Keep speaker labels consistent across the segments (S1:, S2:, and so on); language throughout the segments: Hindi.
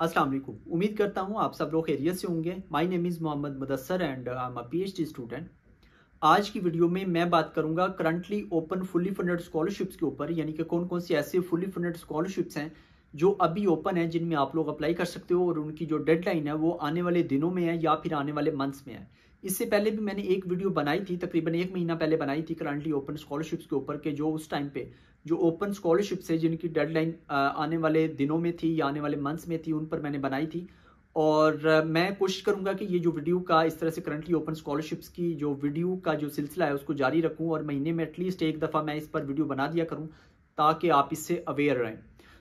S1: अस्सलाम वालेकुम। उम्मीद करता हूँ आप सब लोग खैरियत से होंगे। My name is Mohammad Mudassar and I am a PhD student. आज की वीडियो में मैं बात करूंगा currently open fully funded scholarships के ऊपर, यानी कि कौन कौन सी ऐसे फुली फंडेड स्कॉलरशिप्स हैं जो अभी ओपन हैं, जिनमें आप लोग अप्लाई कर सकते हो और उनकी जो डेडलाइन है वो आने वाले दिनों में है या फिर आने वाले मंथ्स में है। इससे पहले भी मैंने एक वीडियो बनाई थी, तकरीबन 1 महीना पहले बनाई थी, करंटली ओपन स्कॉलरशिप्स के ऊपर के जो उस टाइम पे जो ओपन स्कॉलरशिप्स है जिनकी डेडलाइन आने वाले दिनों में थी या आने वाले मंथ्स में थी, उन पर मैंने बनाई थी। और मैं कोशिश करूंगा कि ये जो वीडियो का इस तरह से करंटली ओपन स्कॉलरशिप्स की जो वीडियो का जो सिलसिला है उसको जारी रखूं और महीने में एटलीस्ट एक दफ़ा मैं इस पर वीडियो बना दिया करूं ताकि आप इससे अवेयर रहें।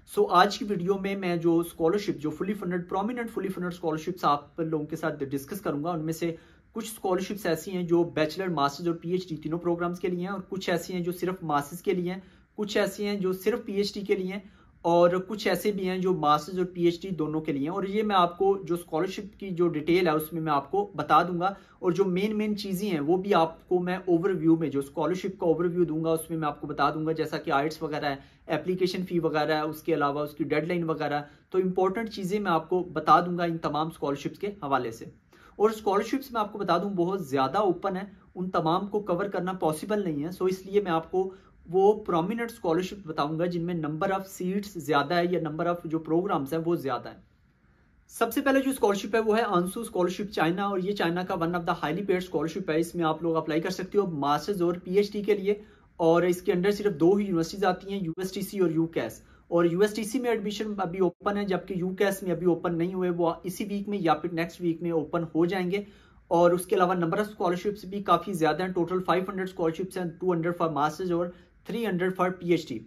S1: सो आज की वीडियो में मैं जो स्कॉलरशिप जो fully funded prominent fully funded scholarships आप लोगों के साथ डिस्कस करूंगा, उनमें से कुछ स्कॉलरशिप्स ऐसी हैं जो बैचलर, मास्टर्स और पीएचडी तीनों प्रोग्राम्स के लिए हैं, और कुछ ऐसी हैं जो सिर्फ मास्टर्स के लिए हैं, कुछ ऐसी हैं जो सिर्फ पीएचडी के लिए हैं, और कुछ ऐसे भी हैं जो मास्टर्स और पीएचडी दोनों के लिए हैं। और ये मैं आपको जो स्कॉलरशिप की जो डिटेल है उसमें मैं आपको बता दूंगा, और जो मेन चीज़ें हैं वो भी आपको मैं ओवरव्यू में जो स्कॉलरशिप का ओवरव्यू दूंगा उसमें मैं आपको बता दूंगा, जैसा कि आइट्स वगैरह है, एप्लीकेशन फ़ी वगैरह है, उसके अलावा उसकी डेडलाइन वगैरह। तो इंपॉर्टेंट चीज़ें मैं आपको बता दूंगा इन तमाम स्कॉलरशिप्स के हवाले से। और स्कॉलरशिप्स मैं आपको बता दूं बहुत ज़्यादा ओपन है, उन तमाम को कवर करना पॉसिबल नहीं है। सो इसलिए मैं आपको वो प्रोमिनेंट स्कॉलरशिप बताऊंगा जिनमें नंबर ऑफ सीट्स ज़्यादा है या नंबर ऑफ जो प्रोग्राम्स है वो ज़्यादा है। सबसे पहले जो स्कॉलरशिप है वो है आंसू स्कॉलरशिप चाइना, और ये चाइना का one of the highly paid scholarship है। इसमें आप लोग अप्लाई कर सकते हो मास्टर्स और पीएचडी के लिए, और इसके अंडर सिर्फ 2 ही यूनिवर्सिटीज आती हैं, यूएसटीसी और यूकैस। और यूएसटीसी में एडमिशन अभी ओपन है, जबकि यूकैस में अभी ओपन नहीं हुए, वो इसी वीक में या फिर नेक्स्ट वीक में ओपन हो जाएंगे। और उसके अलावा नंबर ऑफ स्कॉलरशिप्स भी काफ़ी ज़्यादा हैं, टोटल 500 स्कॉलरशिप्स हैं, 200 फॉर मास्टर्स और 300 फॉर पीएचडी।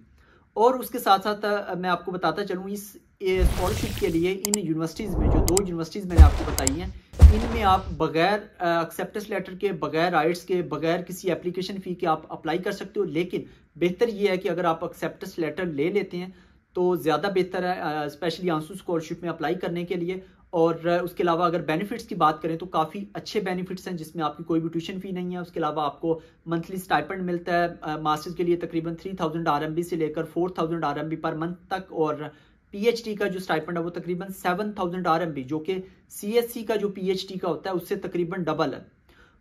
S1: और उसके साथ साथ मैं आपको बताता चलूँ इस स्कॉलरशिप के लिए इन यूनिवर्सिटीज़ में जो 2 यूनिवर्सिटीज़ मैंने आपको बताई हैं, इनमें आप बगैर एक्सेप्टेंस लेटर के, बगैर आइट्स के, बगैर किसी एप्लीकेशन फ़ी के आप अप्लाई कर सकते हो। लेकिन बेहतर ये है कि अगर आप एक्सेप्टेंस लेटर ले लेते हैं तो ज़्यादा बेहतर है, स्पेशली आंसू स्कॉलरशिप में अप्लाई करने के लिए। और उसके अलावा अगर बेनिफिट्स की बात करें तो काफ़ी अच्छे बेनिफिट्स हैं, जिसमें आपकी कोई भी ट्यूशन फ़ी नहीं है। उसके अलावा आपको मंथली स्टाइपेंड मिलता है मास्टर्स के लिए तकरीबन 3000 आरएमबी से लेकर 4000 आरएमबी पर मंथ तक, और पीएचडी का जो स्टाइपेंड है वो तकरीबन 7000 आरएमबी, जो कि सीएससी का जो पीएचडी का होता है उससे तकरीबन डबल है।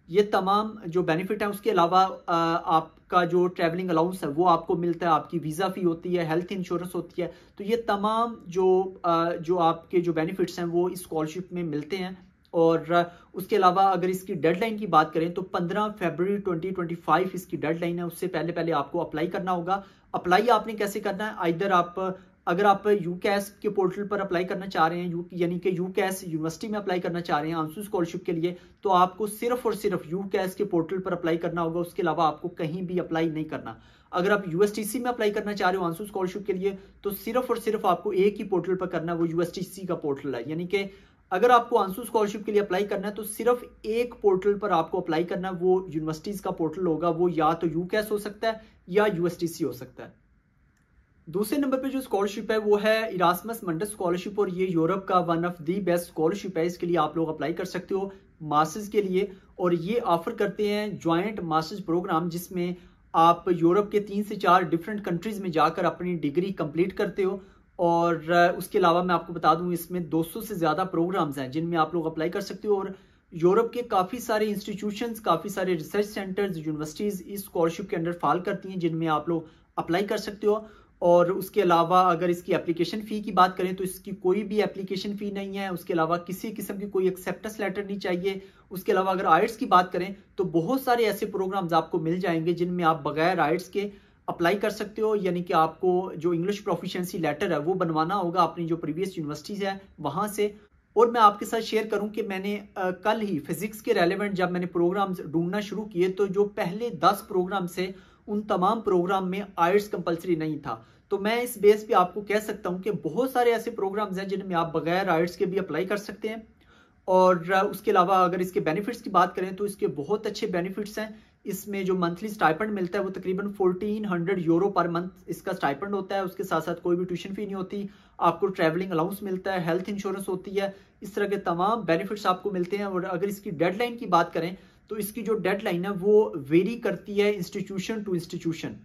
S1: ये तमाम जो बेनिफिट है, उसके अलावा आपका जो ट्रैवलिंग अलाउंस है वो आपको मिलता है, आपकी वीज़ा फ़ी होती है, हेल्थ इंश्योरेंस होती है। तो ये तमाम जो आपके जो बेनिफिट्स हैं वो इस स्कॉलरशिप में मिलते हैं। और उसके अलावा अगर इसकी डेडलाइन की बात करें तो 15 फरवरी 2025 इसकी डेडलाइन है। उससे पहले पहले आपको अप्लाई करना होगा। अप्लाई आपने कैसे करना है, आइदर अगर आप यूकैस के पोर्टल पर अप्लाई करना चाह रहे हैं, यानी कि यूकैस यूनिवर्सिटी में अप्लाई करना चाह रहे हैं आंसू स्कॉलरशिप के लिए, तो आपको सिर्फ और सिर्फ यूकैस के पोर्टल पर अप्लाई करना होगा। उसके अलावा आपको कहीं भी अप्लाई नहीं करना। अगर आप यूएसटीसी में अप्लाई करना चाह रहे हो आंसू स्कॉलरशिप के लिए, तो सिर्फ और सिर्फ आपको एक ही पोर्टल पर करना है, वो यूएसटीसी का पोर्टल है। यानी कि अगर आपको आंसू स्कॉलरशिप के लिए अप्लाई करना है तो सिर्फ एक पोर्टल पर आपको अप्लाई करना है, वो यूनिवर्सिटीज का पोर्टल होगा। वो या तो यूकैस हो सकता है या यूएसटीसी हो सकता है। दूसरे नंबर पे जो स्कॉलरशिप है वो है इरास्मस मंडस स्कॉलरशिप, और ये यूरोप का one of the best scholarship है। इसके लिए आप लोग अप्लाई कर सकते हो मास्टर्स के लिए, और ये ऑफर करते हैं ज्वाइंट मास्टर्स प्रोग्राम, जिसमें आप यूरोप के 3 से 4 डिफरेंट कंट्रीज में जाकर अपनी डिग्री कंप्लीट करते हो। और उसके अलावा मैं आपको बता दूं इसमें 200 से ज़्यादा प्रोग्राम्स हैं जिनमें आप लोग अप्लाई कर सकते हो। और यूरोप के काफ़ी सारे इंस्टीट्यूशंस, काफ़ी सारे रिसर्च सेंटर्स, यूनिवर्सिटीज़ इस स्कॉलरशिप के अंडर फॉल करती हैं, जिनमें आप लोग अप्लाई कर सकते हो। और उसके अलावा अगर इसकी एप्लीकेशन फ़ी की बात करें तो इसकी कोई भी एप्लीकेशन फ़ी नहीं है। उसके अलावा किसी किस्म की कोई एक्सेप्टेंस लेटर नहीं चाहिए। उसके अलावा अगर आइट्स की बात करें तो बहुत सारे ऐसे प्रोग्राम्स आपको मिल जाएंगे जिनमें आप बगैर आइट्स के अप्लाई कर सकते हो। यानी कि आपको जो इंग्लिश प्रोफिशिएंसी लेटर है वो बनवाना होगा अपनी जो प्रीवियस यूनिवर्सिटीज़ है वहाँ से। और मैं आपके साथ शेयर करूं कि मैंने कल ही फिजिक्स के रेलेवेंट जब मैंने प्रोग्राम्स ढूंढना शुरू किए तो जो पहले 10 प्रोग्राम से उन तमाम प्रोग्राम में आइट्स कंपलसरी नहीं था। तो मैं इस बेस पे आपको कह सकता हूं कि बहुत सारे ऐसे प्रोग्राम्स हैं जिनमें आप बगैर आइट्स के भी अप्लाई कर सकते हैं। और उसके अलावा अगर इसके बेनिफिट्स की बात करें तो इसके बहुत अच्छे बेनिफिट्स हैं। इसमें जो मंथली स्टाइपेंड मिलता है वो तकरीबन 1400 यूरो पर मंथ इसका स्टाइपेंड होता है। उसके साथ साथ कोई भी ट्यूशन फी नहीं होती, आपको ट्रैवलिंग अलाउंस मिलता है, हेल्थ इंश्योरेंस होती है, इस तरह के तमाम बेनिफिट्स आपको मिलते हैं। और अगर इसकी डेडलाइन की बात करें तो इसकी जो डेडलाइन है वो वेरी करती है इंस्टीट्यूशन टू इंस्टीट्यूशन।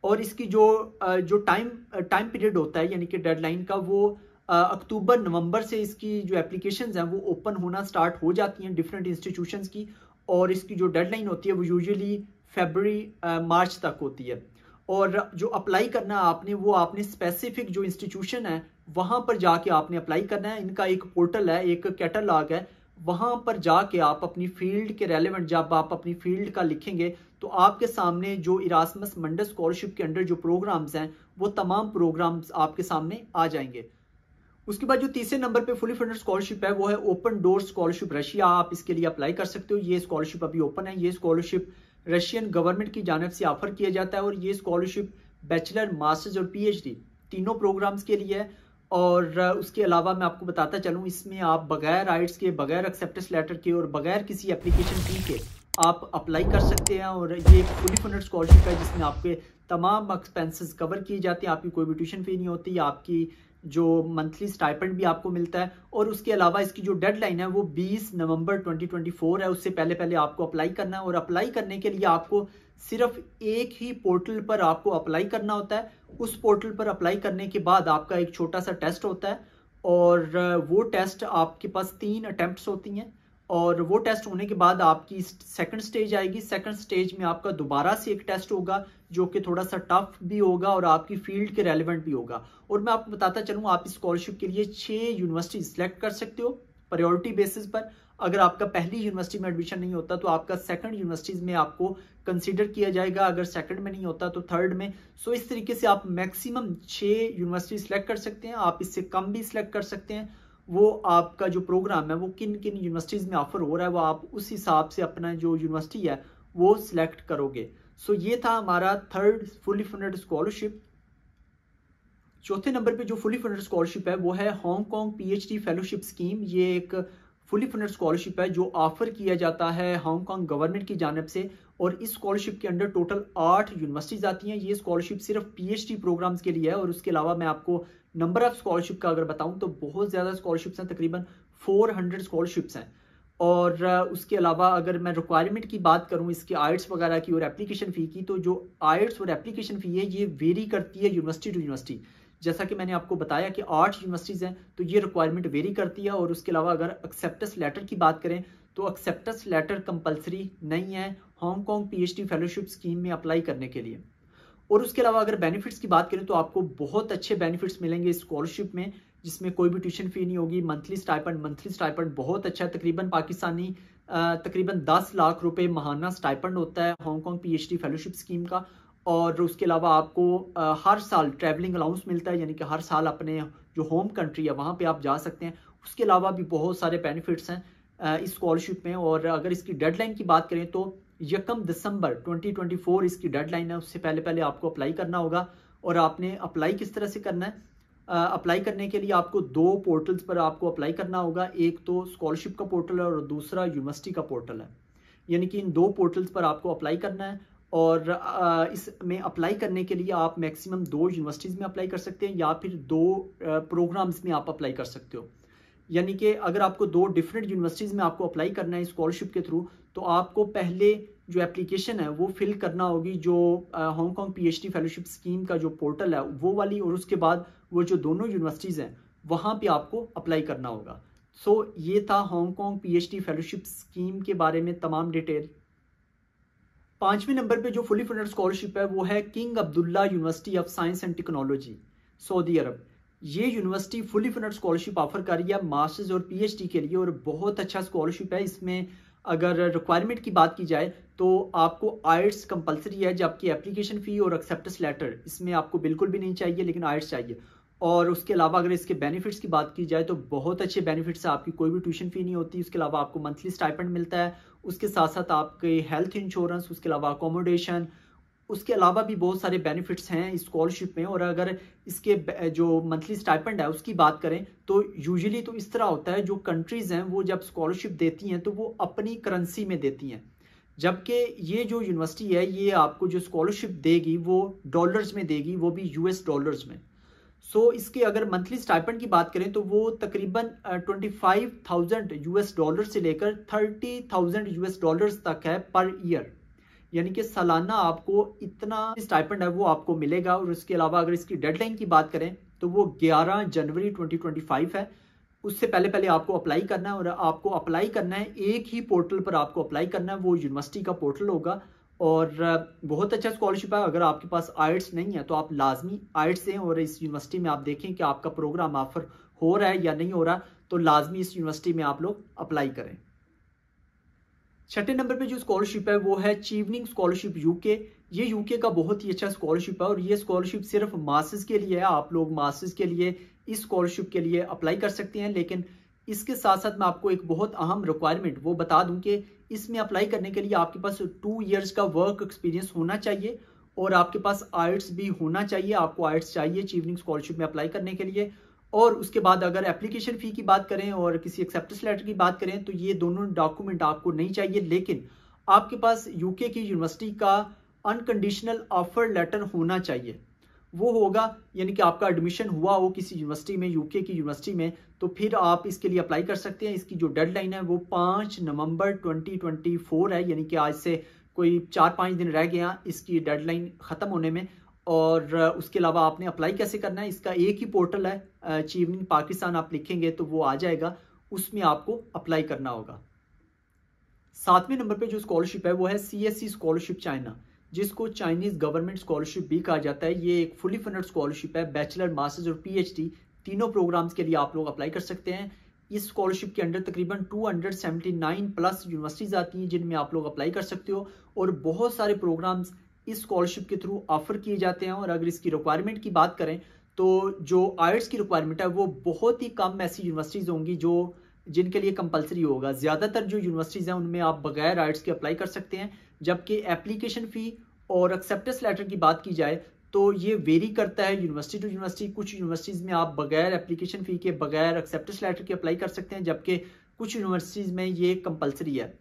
S1: और इसकी जो टाइम पीरियड होता है यानी कि डेडलाइन का, वो अक्टूबर नवंबर से इसकी जो एप्लीकेशंस हैं वो ओपन होना स्टार्ट हो जाती हैं डिफरेंट इंस्टीट्यूशंस की, और इसकी जो डेडलाइन होती है वो यूजुअली फरवरी मार्च तक होती है। और जो अप्लाई करना है आपने, वो आपने स्पेसिफिक जो इंस्टीट्यूशन है वहाँ पर जाके आपने अप्लाई करना है। इनका एक पोर्टल है, एक कैटलॉग है, वहाँ पर जाके आप अपनी फील्ड के रेलेवेंट, जब आप अपनी फील्ड का लिखेंगे तो आपके सामने जो इरास्मस मंडस स्कॉलरशिप के अंडर जो प्रोग्राम्स हैं वो तमाम प्रोग्राम्स आपके सामने आ जाएंगे। उसके बाद जो तीसरे नंबर पे फुली फंडेड स्कॉलरशिप है वो है ओपन डोर स्कॉलरशिप रशिया। आप इसके लिए अप्लाई कर सकते हो। ये स्कॉलरशिप अभी ओपन है। ये स्कॉलरशिप रशियन गवर्नमेंट की जानिब से ऑफर किया जाता है, और ये स्कॉलरशिप बैचलर, मास्टर्स और पीएचडी तीनों प्रोग्राम्स के लिए है। और उसके अलावा मैं आपको बताता चलूँ, इसमें आप बगैर आइट्स के, बगैर एक्सेप्टेंस लेटर के और बगैर किसी एप्लीकेशन फी के आप अप्लाई कर सकते हैं। और ये फुली फंडेड स्कॉलरशिप है जिसमें आपके तमाम एक्सपेंसेस कवर किए जाते हैं। आपकी कोई भी ट्यूशन फी नहीं होती, आपकी जो मंथली स्टाइपेंड भी आपको मिलता है। और उसके अलावा इसकी जो डेडलाइन है वो 20 नवंबर 2024 है। उससे पहले पहले आपको अप्लाई करना है, और अप्लाई करने के लिए आपको सिर्फ एक ही पोर्टल पर आपको अप्लाई करना होता है। उस पोर्टल पर अप्लाई करने के बाद आपका एक छोटा सा टेस्ट होता है, और वो टेस्ट आपके पास 3 अटेम्प्ट्स होती हैं, और वो टेस्ट होने के बाद आपकी सेकंड स्टेज आएगी। सेकंड स्टेज में आपका दोबारा से एक टेस्ट होगा जो कि थोड़ा सा टफ भी होगा और आपकी फील्ड के रेलेवेंट भी होगा। और मैं आपको बताता चलूँ, आप इस स्कॉलरशिप के लिए 6 यूनिवर्सिटी सिलेक्ट कर सकते हो प्रायोरिटी बेसिस पर। अगर आपका पहली यूनिवर्सिटी में एडमिशन नहीं होता तो आपका सेकंड यूनिवर्सिटीज में आपको कंसीडर किया जाएगा, अगर सेकंड में नहीं होता तो थर्ड में। सो इस तरीके से आप मैक्सिमम 6 यूनिवर्सिटी सिलेक्ट कर सकते हैं। आप इससे कम भी सिलेक्ट कर सकते हैं। वो आपका जो प्रोग्राम है वो किन किन यूनिवर्सिटीज में ऑफर हो रहा है वो आप उस हिसाब से अपना जो यूनिवर्सिटी है वो सिलेक्ट करोगे। सो ये था हमारा थर्ड फुली फंडेड स्कॉलरशिप। चौथे नंबर पे जो फुली फंडेड स्कॉलरशिप है वो है हांगकांग पीएचडी फेलोशिप स्कीम। ये एक फुली फंडेड स्कॉलरशिप है जो ऑफर किया जाता है हांगकांग गवर्नमेंट की जानिब से, और इस स्कॉलरशिप के अंडर टोटल 8 यूनिवर्सिटीज आती हैं। ये स्कॉलरशिप सिर्फ पीएचडी प्रोग्राम्स के लिए है। और उसके अलावा मैं आपको नंबर ऑफ स्कॉलरशिप का अगर बताऊं तो बहुत ज़्यादा स्कॉलरशिप्स हैं, तकरीबन 400 स्कॉलरशिप्स हैं। और उसके अलावा अगर मैं रिक्वायरमेंट की बात करूं इसके आइट्स वगैरह की और एप्लीकेशन फ़ी की, तो जो आइट्स और एप्लीकेशन फ़ी है ये वेरी करती है यूनिवर्सिटी टू यूनिवर्सिटी। जैसा कि मैंने आपको बताया कि 8 यूनिवर्सिटीज़ हैं तो ये रिक्वायरमेंट वेरी करती है। और उसके अलावा अगर एक्सेप्टेंस लेटर की बात करें तो एक्सेप्टेंस लेटर कंपलसरी नहीं है हांगकांग पीएचडी फेलोशिप स्कीम में अप्लाई करने के लिए। और उसके अलावा अगर बेनिफिट्स की बात करें तो आपको बहुत अच्छे बेनिफिट्स मिलेंगे इस स्कॉलरशिप में, जिसमें कोई भी ट्यूशन फी नहीं होगी। मंथली स्टाइपेंड बहुत अच्छा है, तकरीबन 10 लाख रुपए महाना स्टाइपेंड होता है हांगकांग पीएचडी फेलोशिप स्कीम का। और उसके अलावा आपको हर साल ट्रैवलिंग अलाउंस मिलता है, यानी कि हर साल अपने जो होम कंट्री है वहाँ पे आप जा सकते हैं। उसके अलावा भी बहुत सारे बेनिफिट्स हैं इस स्कॉलरशिप में। और अगर इसकी डेडलाइन की बात करें तो 1 दिसंबर 2024 इसकी डेडलाइन है। उससे पहले पहले आपको अप्लाई करना होगा। और आपने अप्लाई किस तरह से करना है? अप्लाई करने के लिए आपको 2 पोर्टल्स पर आपको अप्लाई करना होगा। एक तो स्कॉलरशिप का पोर्टल है और दूसरा यूनिवर्सिटी का पोर्टल है, यानी कि इन 2 पोर्टल्स पर आपको अप्लाई करना है। और इसमें अप्लाई करने के लिए आप मैक्सिमम 2 यूनिवर्सिटीज़ में अप्लाई कर सकते हैं या फिर 2 प्रोग्राम्स में आप अप्लाई कर सकते हो। यानी कि अगर आपको 2 डिफरेंट यूनिवर्सिटीज़ में आपको अप्लाई करना है स्कॉलरशिप के थ्रू, तो आपको पहले जो एप्लीकेशन है वो फिल करना होगी जो हांगकांग पीएचडी फेलोशिप स्कीम का जो पोर्टल है वो वाली, और उसके बाद वो जो दोनों यूनिवर्सिटीज़ हैं वहाँ पे आपको अप्लाई करना होगा। सो ये था हांगकांग पीएचडी फेलोशिप स्कीम के बारे में तमाम डिटेल। 5वें नंबर पे जो फुली फंडेड स्कॉलरशिप है वो है king Abdullah university of science and technology, Saudi Arab. ये university fully funded scholarship offer कर रही है मास्टर्स और पीएचडी के लिए, और बहुत अच्छा स्कॉलरशिप है। इसमें अगर रिक्वायरमेंट की बात की जाए तो आपको आइट्स कंपलसरी है, जबकि एप्लीकेशन फ़ी और एक्सेप्टेंस लेटर इसमें आपको बिल्कुल भी नहीं चाहिए, लेकिन आइट्स चाहिए। और उसके अलावा अगर इसके बेनिफिट्स की बात की जाए तो बहुत अच्छे बेनिफिट्स है। आपकी कोई भी ट्यूशन फ़ी नहीं होती। उसके अलावा आपको मंथली स्टाइपेंड मिलता है, उसके साथ साथ आपके हेल्थ इंश्योरेंस, उसके अलावा अकोमोडेशन, उसके अलावा भी बहुत सारे बेनिफिट्स हैं इस स्कॉलरशिप में। और अगर इसके जो मंथली स्टाइपेंड है उसकी बात करें तो यूजुअली तो इस तरह होता है, जो कंट्रीज़ हैं वो जब स्कॉलरशिप देती हैं तो वो अपनी करेंसी में देती हैं, जबकि ये जो यूनिवर्सिटी है ये आपको जो स्कॉलरशिप देगी वो डॉलर्स में देगी, वो भी यूएस डॉलर्स में। सो इसके अगर मंथली स्टाइपेंड की बात करें तो वो तकरीबन 25,000 यूएस डॉलर से लेकर 30,000 यूएस डॉलर्स तक है पर ईयर, यानी कि सालाना आपको इतना स्टाइपेंड है वो आपको मिलेगा। और उसके अलावा अगर इसकी डेडलाइन की बात करें तो वो 11 जनवरी 2025 है। उससे पहले पहले आपको अप्लाई करना है, और आपको अप्लाई करना है एक ही पोर्टल पर आपको अप्लाई करना है, वो यूनिवर्सिटी का पोर्टल होगा। और बहुत अच्छा स्कॉलरशिप है। अगर आपके पास आइट्स नहीं है तो आप लाजमी आइट्स दें, और इस यूनिवर्सिटी में आप देखें कि आपका प्रोग्राम ऑफर हो रहा है या नहीं हो रहा, तो लाजमी इस यूनिवर्सिटी में आप लोग अप्लाई करें। छठे नंबर पे जो स्कॉलरशिप है वो है चीवनिंग स्कॉलरशिप यूके। ये यूके का बहुत ही अच्छा स्कॉलरशिप है, और ये स्कॉलरशिप सिर्फ मास्टर्स के लिए है। आप लोग मास्टर्स के लिए इस स्कॉलरशिप के लिए अप्लाई कर सकते हैं, लेकिन इसके साथ साथ मैं आपको एक बहुत अहम रिक्वायरमेंट वो बता दूं कि इसमें अप्लाई करने के लिए आपके पास 2 इयर्स का वर्क एक्सपीरियंस होना चाहिए, और आपके पास आइट्स भी होना चाहिए। आपको आइट्स चाहिए चीवनिंग स्कॉलरशिप में अप्लाई करने के लिए। और उसके बाद अगर एप्लीकेशन फ़ी की बात करें और किसी एक्सेप्टेंस लेटर की बात करें तो ये दोनों डॉक्यूमेंट आपको नहीं चाहिए, लेकिन आपके पास यूके की यूनिवर्सिटी का अनकंडीशनल ऑफर लेटर होना चाहिए। वो होगा, यानी कि आपका एडमिशन हुआ हो किसी यूनिवर्सिटी में, यूके की यूनिवर्सिटी में, तो फिर आप इसके लिए अप्लाई कर सकते हैं। इसकी जो डेडलाइन है वो 5 नवंबर 2024 है, यानी कि आज से कोई 4-5 दिन रह गए हैं इसकी डेडलाइन ख़त्म होने में। और उसके अलावा आपने अप्लाई कैसे करना है, इसका एक ही पोर्टल है, चीवनिंग पाकिस्तान आप लिखेंगे तो वो आ जाएगा, उसमें आपको अप्लाई करना होगा। 7वें नंबर पे जो स्कॉलरशिप है वो है CSC स्कॉलरशिप चाइना, जिसको चाइनीज गवर्नमेंट स्कॉलरशिप भी कहा जाता है। ये एक फुली फंडेड स्कॉलरशिप है। बैचलर, मास्टर्स और PhD तीनों प्रोग्राम्स के लिए आप लोग अप्लाई कर सकते हैं। इस स्कॉलरशिप के अंडर तकरीबन 279 प्लस यूनिवर्सिटीज आती हैं जिनमें आप लोग अप्लाई कर सकते हो, और बहुत सारे प्रोग्राम्स इस स्कॉलरशिप के थ्रू ऑफर किए जाते हैं। और अगर इसकी रिक्वायरमेंट की बात करें तो जो आइट्स की रिक्वायरमेंट है वो बहुत ही कम ऐसी यूनिवर्सिटीज होंगी जो जिनके लिए कंपलसरी होगा। ज़्यादातर जो यूनिवर्सिटीज़ हैं उनमें आप बगैर आइट्स के अप्लाई कर सकते हैं, जबकि एप्लीकेशन फ़ी और एक्सेप्टेंस लेटर की बात की जाए तो ये वेरी करता है यूनिवर्सिटी टू यूनिवर्सिटी। कुछ यूनिवर्सिटीज़ में आप बगैर एप्लीकेशन फ़ी के, बगैर एक्सेप्टेंस लेटर के अप्लाई कर सकते हैं, जबकि कुछ यूनिवर्सिटीज़ में ये कंपलसरी है।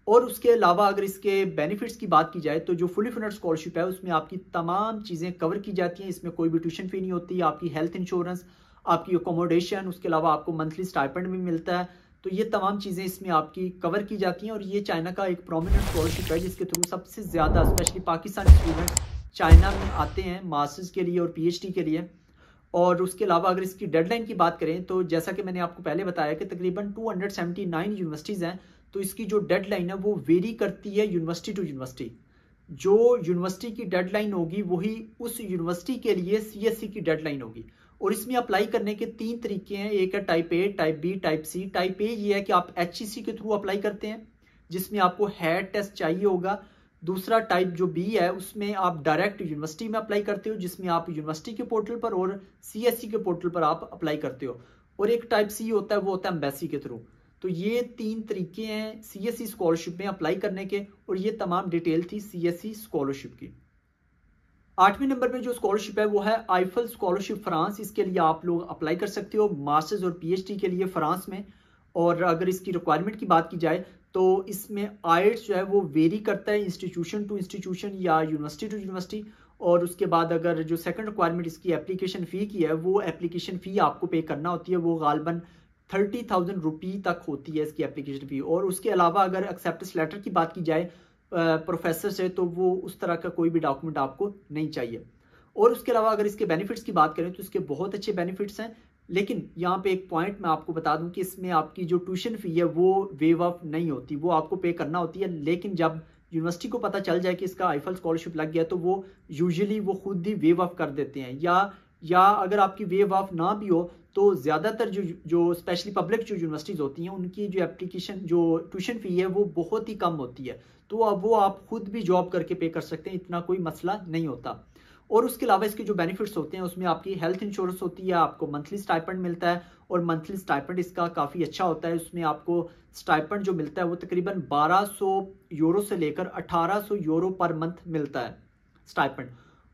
S1: और उसके अलावा अगर इसके बेनिफिट्स की बात की जाए तो जो फुली फंडेड स्कॉलरशिप है उसमें आपकी तमाम चीज़ें कवर की जाती हैं। इसमें कोई भी ट्यूशन फ़ी नहीं होती, आपकी हेल्थ इंश्योरेंस, आपकी अकोमोडेशन, उसके अलावा आपको मंथली स्टाइपेंड भी मिलता है। तो ये तमाम चीज़ें इसमें आपकी कवर की जाती हैं, और ये चाइना का एक प्रोमिनेंट स्कॉलरशिप है जिसके थ्रू सबसे ज़्यादा स्पेशली पाकिस्तानी स्टूडेंट चाइना में आते हैं मास्टर्स के लिए और PhD के लिए। और उसके अलावा अगर इसकी डेडलाइन की बात करें तो जैसा कि मैंने आपको पहले बताया कि तकरीबन 279 यूनिवर्सिटीज़ हैं, तो इसकी जो डेडलाइन है वो वेरी करती है यूनिवर्सिटी टू यूनिवर्सिटी। जो यूनिवर्सिटी की डेडलाइन होगी वही उस यूनिवर्सिटी के लिए CSC की डेडलाइन होगी। और इसमें अप्लाई करने के 3 तरीके हैं। एक है type A, type B, type C। Type A ये है कि आप HEC के थ्रू अप्लाई करते हैं जिसमें आपको हेड टेस्ट चाहिए होगा। दूसरा टाइप जो B है उसमें आप डायरेक्ट यूनिवर्सिटी में अप्लाई करते हो, जिसमें आप यूनिवर्सिटी के पोर्टल पर और CSC के पोर्टल पर आप अप्लाई करते हो। और एक टाइप C होता है, वो होता है एम्बेसी के थ्रू। तो ये 3 तरीके हैं CSC स्कॉलरशिप में अप्लाई करने के, और ये तमाम डिटेल थी CSC स्कॉलरशिप की। 8वें नंबर पे जो स्कॉलरशिप है वो है आईफल स्कॉलरशिप फ्रांस। इसके लिए आप लोग अप्लाई कर सकते हो मास्टर्स और PhD के लिए फ्रांस में। और अगर इसकी रिक्वायरमेंट की बात की जाए तो इसमें आइट्स जो है वो वेरी करता है इंस्टीट्यूशन टू इंस्टीट्यूशन या यूनिवर्सिटी टू यूनिवर्सिटी। और उसके बाद अगर जो सेकंड रिक्वायरमेंट इसकी एप्लीकेशन फ़ी की है, वो एप्लीकेशन फ़ी आपको पे करना होती है, वो गालबन 30,000 रुपये तक होती है इसकी एप्लीकेशन फ़ी। और उसके अलावा अगर एक्सेप्टेंस लेटर की बात की जाए प्रोफेसर से, तो वो उस तरह का कोई भी डॉक्यूमेंट आपको नहीं चाहिए। और उसके अलावा अगर इसके बेनिफिट्स की बात करें तो इसके बहुत अच्छे बेनिफिट्स हैं, लेकिन यहाँ पे एक पॉइंट मैं आपको बता दूं कि इसमें आपकी जो ट्यूशन फ़ी है वो वेव ऑफ नहीं होती, वो आपको पे करना होती है। लेकिन जब यूनिवर्सिटी को पता चल जाए कि इसका आईफल स्कॉलरशिप लग गया तो वो यूजुअली वो खुद ही वेव ऑफ कर देते हैं, या अगर आपकी वेव ऑफ ना भी हो तो ज़्यादातर जो स्पेशली पब्लिक जो यूनिवर्सिटीज़ होती हैं उनकी जो एप्लीकेशन जो ट्यूशन फ़ी है वो बहुत ही कम होती है, तो अब वो आप खुद भी जॉब करके पे कर सकते हैं, इतना कोई मसला नहीं होता। और उसके अलावा इसके जो बेनिफिट्स होते हैं उसमें आपकी हेल्थ इंश्योरेंस होती है, आपको मंथली स्टाइपेंड मिलता है, और मंथली स्टाइपेंड इसका काफ़ी अच्छा होता है। उसमें आपको स्टाइपेंड जो मिलता है वो तकरीबन 1200 यूरो से लेकर 1800 यूरो पर मंथ मिलता है स्टाइपेंड।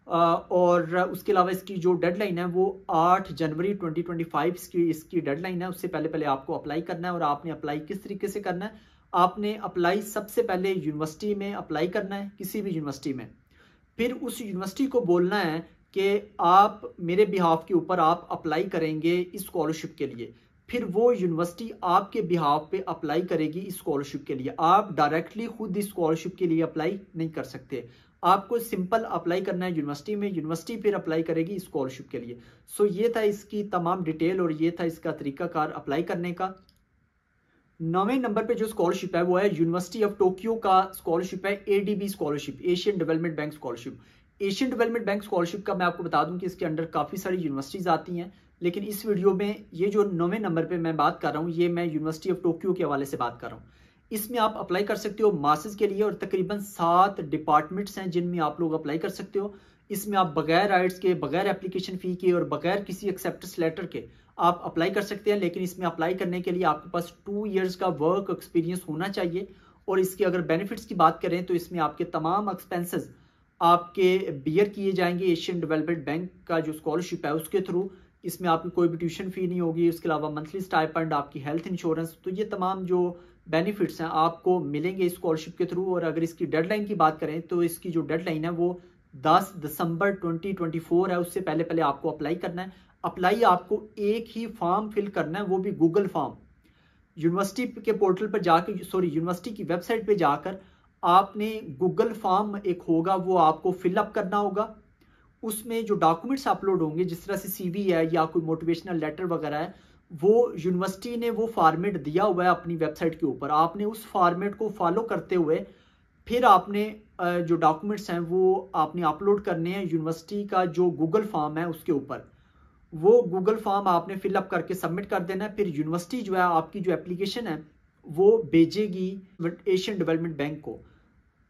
S1: और उसके अलावा इसकी जो डेडलाइन है वो 8 जनवरी 2025 की इसकी डेडलाइन है। उससे पहले पहले आपको अप्लाई करना है। और आपने अप्लाई किस तरीके से करना है, आपने अप्लाई सबसे पहले यूनिवर्सिटी में अप्लाई करना है, किसी भी यूनिवर्सिटी में। फिर उस यूनिवर्सिटी को बोलना है कि आप मेरे बिहाफ के ऊपर आप अप्लाई करेंगे इस स्कॉलरशिप के लिए। फिर वो यूनिवर्सिटी आपके बिहाफ पे अप्लाई करेगी इस स्कॉलरशिप के लिए। आप डायरेक्टली खुद इस स्कॉलरशिप के लिए अप्लाई नहीं कर सकते। आपको सिंपल अप्लाई करना है यूनिवर्सिटी में, यूनिवर्सिटी फिर अप्लाई करेगी स्कॉलरशिप के लिए। सो ये था इसकी तमाम डिटेल और ये था इसका तरीकाकार अप्लाई करने का। 9वें नंबर पे जो स्कॉलरशिप है वो है यूनिवर्सिटी ऑफ टोक्यो का स्कॉलरशिप है, ADB scholarship, Asian development bank scholarship. Asian development bank scholarship का मैं आपको बता दूं कि इसके अंडर काफ़ी सारी यूनिवर्सिटीज़ आती हैं, लेकिन इस वीडियो में ये जो 9वें नंबर पे मैं बात कर रहा हूँ ये मैं यूनिवर्सिटी ऑफ टोक्यो के हवाले से बात कर रहा हूँ। इसमें आप अप्लाई कर सकते हो मास्टर्स के लिए और तकरीबन 7 डिपार्टमेंट्स हैं जिनमें आप लोग अप्लाई कर सकते हो। इसमें आप बगैर आइट्स के, बगैर एप्लीकेशन फ़ी के और बगैर किसी एक्सेप्टेंस लेटर के आप अप्लाई कर सकते हैं। लेकिन इसमें अप्लाई करने के लिए आपके पास 2 इयर्स का वर्क एक्सपीरियंस होना चाहिए। और इसके अगर बेनिफिट्स की बात करें तो इसमें आपके तमाम एक्सपेंसेस आपके बियर किए जाएंगे एशियन डेवलपमेंट बैंक का जो स्कॉलरशिप है उसके थ्रू। इसमें आपकी कोई भी ट्यूशन फ़ी नहीं होगी, उसके अलावा मंथली स्टाइपेंड, आपकी हेल्थ इंश्योरेंस, तो ये तमाम जो बेनिफिट्स हैं आपको मिलेंगे इस स्कॉलरशिप के थ्रू। और अगर इसकी डेडलाइन की बात करें तो इसकी जो डेडलाइन है वो 10 दिसंबर 2024 है। उससे पहले पहले आपको अप्लाई करना है। अप्लाई आपको एक ही फॉर्म फिल करना है, वो भी गूगल फॉर्म। यूनिवर्सिटी के पोर्टल पर जाकर, यूनिवर्सिटी की वेबसाइट पे जाकर आपने गूगल फॉर्म एक होगा वो आपको फिलअप करना होगा। उसमें जो डॉक्यूमेंट्स अपलोड होंगे, जिस तरह से CV है या कोई मोटिवेशनल लेटर वगैरह है, वो यूनिवर्सिटी ने वो फॉर्मेट दिया हुआ है अपनी वेबसाइट के ऊपर। आपने उस फॉर्मेट को फॉलो करते हुए फिर आपने जो डॉक्यूमेंट्स हैं वो आपने अपलोड करने हैं यूनिवर्सिटी का जो गूगल फॉर्म है उसके ऊपर। वो गूगल फॉर्म आपने फिलअप करके सबमिट कर देना है। फिर यूनिवर्सिटी जो है आपकी जो एप्लीकेशन है वो भेजेगी एशियन डेवलपमेंट बैंक को।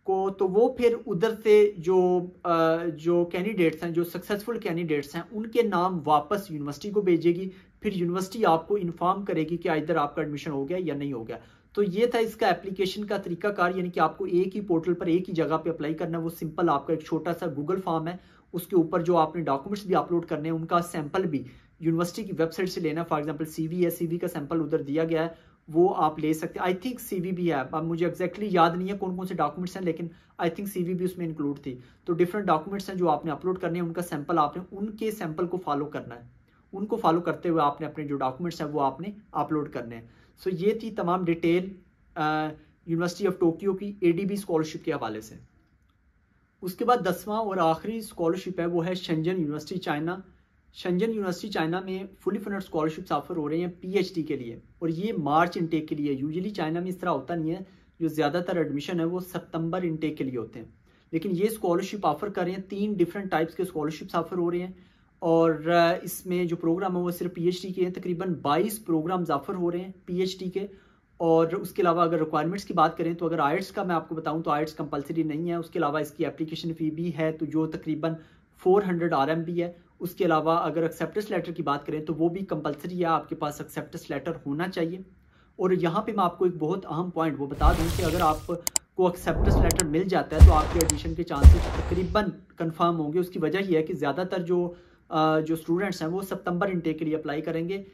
S1: तो वो फिर उधर से जो कैंडिडेट्स हैं, जो सक्सेसफुल कैंडिडेट्स हैं, उनके नाम वापस यूनिवर्सिटी को भेजेगी। फिर यूनिवर्सिटी आपको इन्फॉर्म करेगी कि इधर आपका एडमिशन हो गया या नहीं हो गया। तो ये था इसका एप्लीकेशन का तरीकाकार, यानी कि आपको एक ही पोर्टल पर एक ही जगह पे अप्लाई करना है। वो सिंपल आपका एक छोटा सा गूगल फॉर्म है, उसके ऊपर जो आपने डॉक्यूमेंट्स भी अपलोड करने हैं उनका सैंपल भी यूनिवर्सिटी की वेबसाइट से लेना। फॉर एग्जांपल CV है, CV का सैंपल उधर दिया गया है, वो आप ले सकते हैं। आई थिंक CV भी है, अब मुझे एग्जैक्टली याद नहीं है कौन कौन से डॉक्यूमेंट्स हैं, लेकिन आई थिंक CV भी उसमें इंक्लूड थी। तो डिफरेंट डॉक्यूमेंट्स हैं जो आपने अपलोड करने हैं, उनका सैंपल आपने उनके सैंपल को फॉलो करना है। उनको फॉलो करते हुए आपने अपने जो डॉक्यूमेंट्स हैं वो आपने अपलोड करने हैं। सो ये थी तमाम डिटेल यूनिवर्सिटी ऑफ टोक्यो की ADB स्कॉलरशिप के हवाले से। उसके बाद 10वां और आखिरी स्कॉलरशिप है वो है Shenzhen university China. Shenzhen university China में फुली फंडेड स्कॉलरशिप्स ऑफर हो रहे हैं PhD के लिए, और ये मार्च इनटेक के लिए। यूजुअली चाइना में इस तरह होता नहीं है, जो ज़्यादातर एडमिशन है वो सितंबर इनटेक के लिए होते हैं। लेकिन ये स्कॉलरशिप ऑफर कर रहे हैं, 3 डिफरेंट टाइप्स के स्कॉलरशिप्स ऑफर हो रहे हैं। और इसमें जो प्रोग्राम है वो सिर्फ PhD के हैं। तकरीबन 22 प्रोग्राम्स ऑफर हो रहे हैं PhD के। और उसके अलावा अगर रिक्वायरमेंट्स की बात करें तो अगर आइट्स का मैं आपको बताऊं तो आइट्स कंपलसरी नहीं है। उसके अलावा इसकी एप्लीकेशन फ़ी भी है तो जो तकरीबन 400 RMB है। उसके अलावा अगर एक्सेप्टेंस लेटर की बात करें तो वो भी कंपलसरी है, आपके पास एक्सेप्टेंस लेटर होना चाहिए। और यहाँ पे मैं आपको एक बहुत अहम पॉइंट वो बता दूँ कि अगर आपको एक्सेप्टेंस लेटर मिल जाता है तो आपके एडमिशन के चांसेस तकरीबन कन्फर्म होंगे। उसकी वजह यह है कि ज़्यादातर जो स्टूडेंट्स हैं वो सितंबर इनटेक के लिए अप्लाई करेंगे।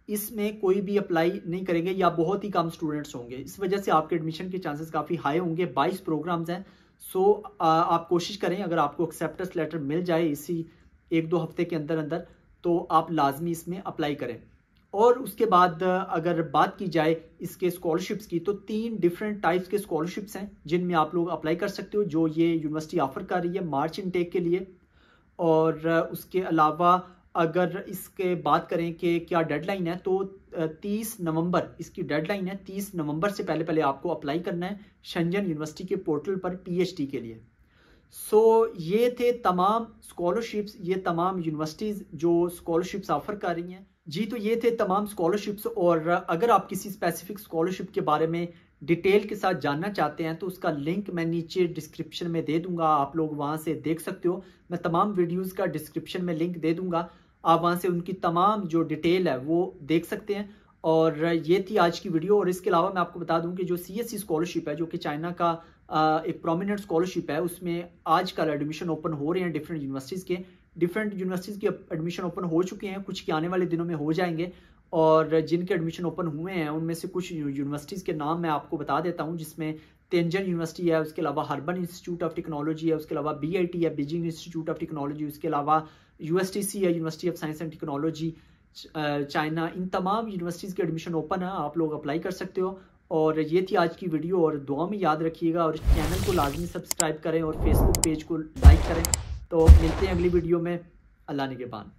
S1: इसमें कोई भी अप्लाई नहीं करेंगे या बहुत ही कम स्टूडेंट्स होंगे। इस वजह से आपके एडमिशन के चांसेस काफ़ी हाई होंगे। 22 प्रोग्राम्स हैं। सो आप कोशिश करें, अगर आपको एक्सेप्टेंस लेटर मिल जाए इसी 1-2 हफ्ते के अंदर अंदर तो आप लाजमी इसमें अप्लाई करें। और उसके बाद अगर बात की जाए इसके स्कॉलरशिप्स की तो 3 डिफरेंट टाइप्स के स्कॉलरशिप्स हैं जिनमें आप लोग अप्लाई कर सकते हो, जो ये यूनिवर्सिटी ऑफर कर रही है मार्च इनटेक के लिए। और उसके अलावा अगर इसके बात करें कि क्या डेडलाइन है तो 30 नवंबर इसकी डेडलाइन है। 30 नवंबर से पहले पहले आपको अप्लाई करना है शेंजन यूनिवर्सिटी के पोर्टल पर PhD के लिए। सो ये थे तमाम स्कॉलरशिप्स, ये तमाम यूनिवर्सिटीज़ जो स्कॉलरशिप्स ऑफर कर रही हैं। जी, तो ये थे तमाम स्कॉलरशिप्स। और अगर आप किसी स्पेसिफिक स्कॉलरशिप के बारे में डिटेल के साथ जानना चाहते हैं तो उसका लिंक मैं नीचे डिस्क्रिप्शन में दे दूंगा, आप लोग वहां से देख सकते हो। मैं तमाम वीडियोस का डिस्क्रिप्शन में लिंक दे दूंगा, आप वहां से उनकी तमाम जो डिटेल है वो देख सकते हैं। और ये थी आज की वीडियो। और इसके अलावा मैं आपको बता दूं कि जो CSE स्कॉलरशिप है जो कि चाइना का एक प्रोमिनेंट स्कॉलरशिप है, उसमें आजकल एडमिशन ओपन हो रहे हैं डिफरेंट यूनिवर्सिटीज़ के। डिफरेंट यूनिवर्सिटीज़ के एडमिशन ओपन हो चुके हैं, कुछ के आने वाले दिनों में हो जाएंगे। और जिनके एडमिशन ओपन हुए हैं उनमें से कुछ यूनिवर्सिटीज़ के नाम मैं आपको बता देता हूँ, जिसमें तेंजन यूनिवर्सिटी है, उसके अलावा हर्बन इंस्टीट्यूट ऑफ टेक्नोलॉजी है, उसके अलावा BIT है, बीजिंग इंस्टीट्यूट ऑफ टेक्नोलॉजी, उसके अलावा USTC है, university of science and technology China, इन तमाम यूनिवर्सिटीज़ के एडमिशन ओपन है, आप लोग अप्लाई कर सकते हो। और ये थी आज की वीडियो, और दुआ में याद रखिएगा, और चैनल को लाजमी सब्सक्राइब करें और फेसबुक पेज को लाइक करें। तो मिलते हैं अगली वीडियो में। अल्लाह निगहबान।